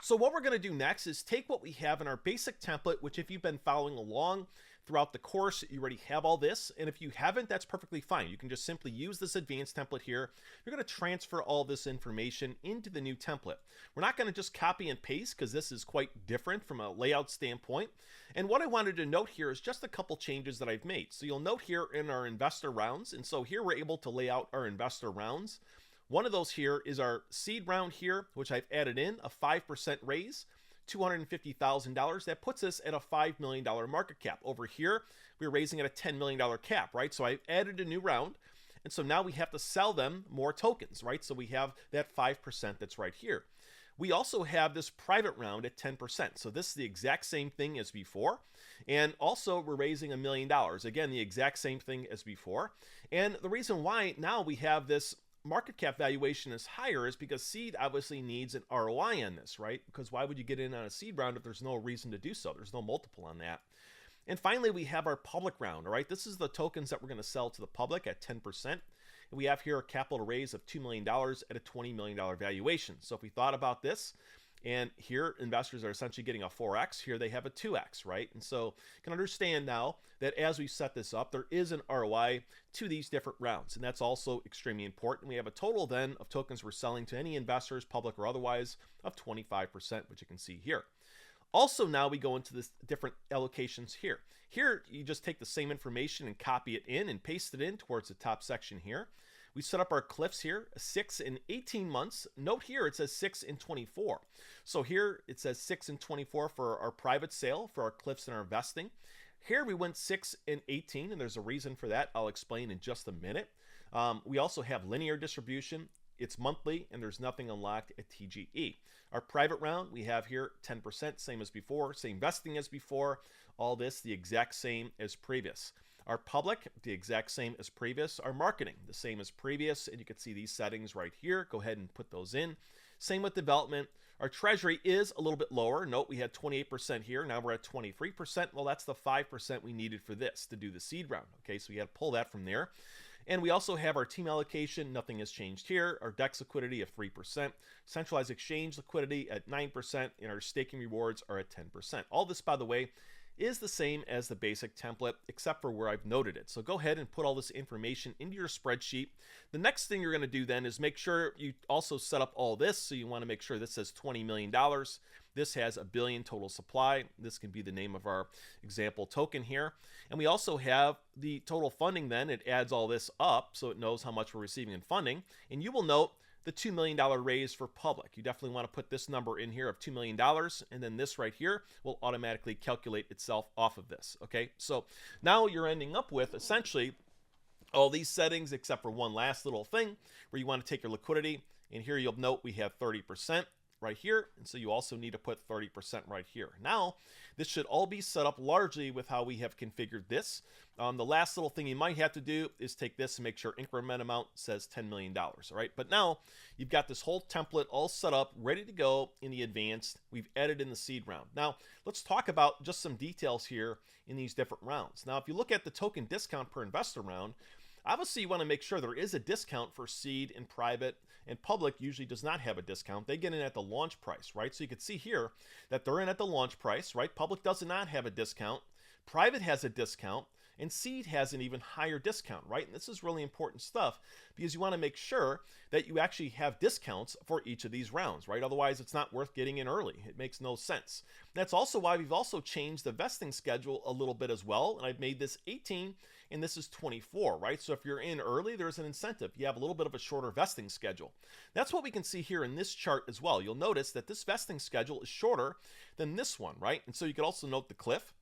So what we're going to do next is take what we have in our basic template, which if you've been following along throughout the course, you already have all this. And if you haven't, that's perfectly fine. You can just simply use this advanced template here. You're going to transfer all this information into the new template. We're not going to just copy and paste because this is quite different from a layout standpoint. And what I wanted to note here is just a couple changes that I've made. So you'll note here in our investor rounds. And so here we're able to lay out our investor rounds. One of those here is our seed round here, which I've added in a 5% raise, $250,000. That puts us at a $5 million market cap. Over here, we're raising at a $10 million cap, right? So I've added a new round. And so now we have to sell them more tokens, right? So we have that 5% that's right here. We also have this private round at 10%. So this is the exact same thing as before. And also we're raising $1 million. Again, the exact same thing as before. And the reason why now we have this market cap valuation is higher is because seed obviously needs an ROI on this, right? Because why would you get in on a seed round if there's no reason to do so? There's no multiple on that. And finally, we have our public round, all right? This is the tokens that we're going to sell to the public at 10%. And we have here a capital raise of $2 million at a $20 million valuation. So if we thought about this, and here investors are essentially getting a 4x, here they have a 2x, right? And so you can understand now that as we set this up, there is an ROI to these different rounds. And that's also extremely important. We have a total then of tokens we're selling to any investors, public or otherwise, of 25%, which you can see here. Also, now we go into this different allocations here. Here, you just take the same information and copy it in and paste it in towards the top section here. We set up our cliffs here, 6 and 18 months. Note here, it says 6 and 24. So here it says 6 and 24 for our private sale, for our cliffs and our vesting. Here we went 6 and 18, and there's a reason for that. I'll explain in just a minute. We also have linear distribution. It's monthly, and there's nothing unlocked at TGE. Our private round, we have here 10%, same as before, same vesting as before. All this, the exact same as previous. Our public, the exact same as previous. Our marketing, the same as previous. And you can see these settings right here. Go ahead and put those in. Same with development. Our treasury is a little bit lower. Note we had 28% here. Now we're at 23%. Well, that's the 5% we needed for this to do the seed round. Okay, so we had to pull that from there. And we also have our team allocation. Nothing has changed here. Our DEX liquidity of 3%. Centralized exchange liquidity at 9%. And our staking rewards are at 10%. All this, by the way, is the same as the basic template, except for where I've noted it. So go ahead and put all this information into your spreadsheet. The next thing you're going to do then is make sure you also set up all this. So you want to make sure this says $20 million. This has $1 billion total supply. This can be the name of our example token here. And we also have the total funding then. It adds all this up so it knows how much we're receiving in funding. And you will note the $2 million raise for public. You definitely want to put this number in here of $2 million, and then this right here will automatically calculate itself off of this, okay? So now you're ending up with essentially all these settings except for one last little thing where you want to take your liquidity, and here you'll note we have 30% right here, and so you also need to put 30% right here. Now, this should all be set up largely with how we have configured this. The last little thing you might have to do is take this and make sure increment amount says $10 million, all right? But now, you've got this whole template all set up, ready to go in the advanced. We've added in the seed round. Now, let's talk about just some details here in these different rounds. Now, if you look at the token discount per investor round, obviously you want to make sure there is a discount for seed and private, and public usually does not have a discount. They get in at the launch price, right? So you can see here that they're in at the launch price, right? Public does not have a discount. Private has a discount, and seed has an even higher discount, right? And this is really important stuff because you want to make sure that you actually have discounts for each of these rounds, right? Otherwise, it's not worth getting in early. It makes no sense. That's also why we've also changed the vesting schedule a little bit as well. And I've made this 18 and this is 24, right? So if you're in early, there's an incentive. You have a little bit of a shorter vesting schedule. That's what we can see here in this chart as well. You'll notice that this vesting schedule is shorter than this one, right? And so you can also note the cliff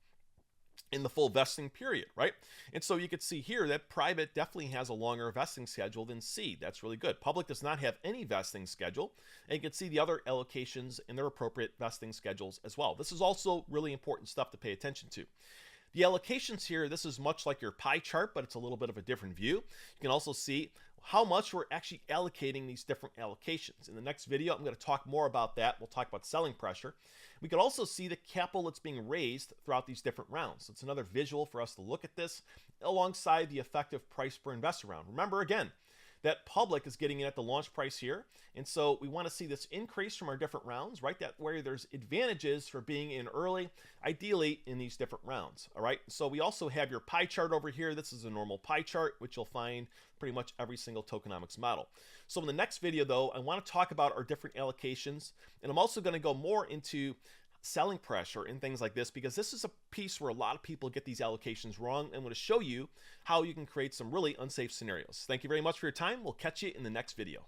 in the full vesting period, right? And so you can see here that private definitely has a longer vesting schedule than seed. That's really good. Public does not have any vesting schedule, and you can see the other allocations in their appropriate vesting schedules as well. This is also really important stuff to pay attention to. The allocations here, this is much like your pie chart, but it's a little bit of a different view. You can also see how much we're actually allocating these different allocations. In the next video, I'm going to talk more about that. We'll talk about selling pressure. We can also see the capital that's being raised throughout these different rounds. So it's another visual for us to look at this alongside the effective price per investor round. Remember, again, that public is getting in at the launch price here. And so we want to see this increase from our different rounds, right? That where there's advantages for being in early, ideally in these different rounds. All right. So we also have your pie chart over here. This is a normal pie chart, which you'll find pretty much every single tokenomics model. So in the next video, though, I want to talk about our different allocations, and I'm also going to go more into selling pressure and things like this, because this is a piece where a lot of people get these allocations wrong. I'm going to show you how you can create some really unsafe scenarios. Thank you very much for your time. We'll catch you in the next video.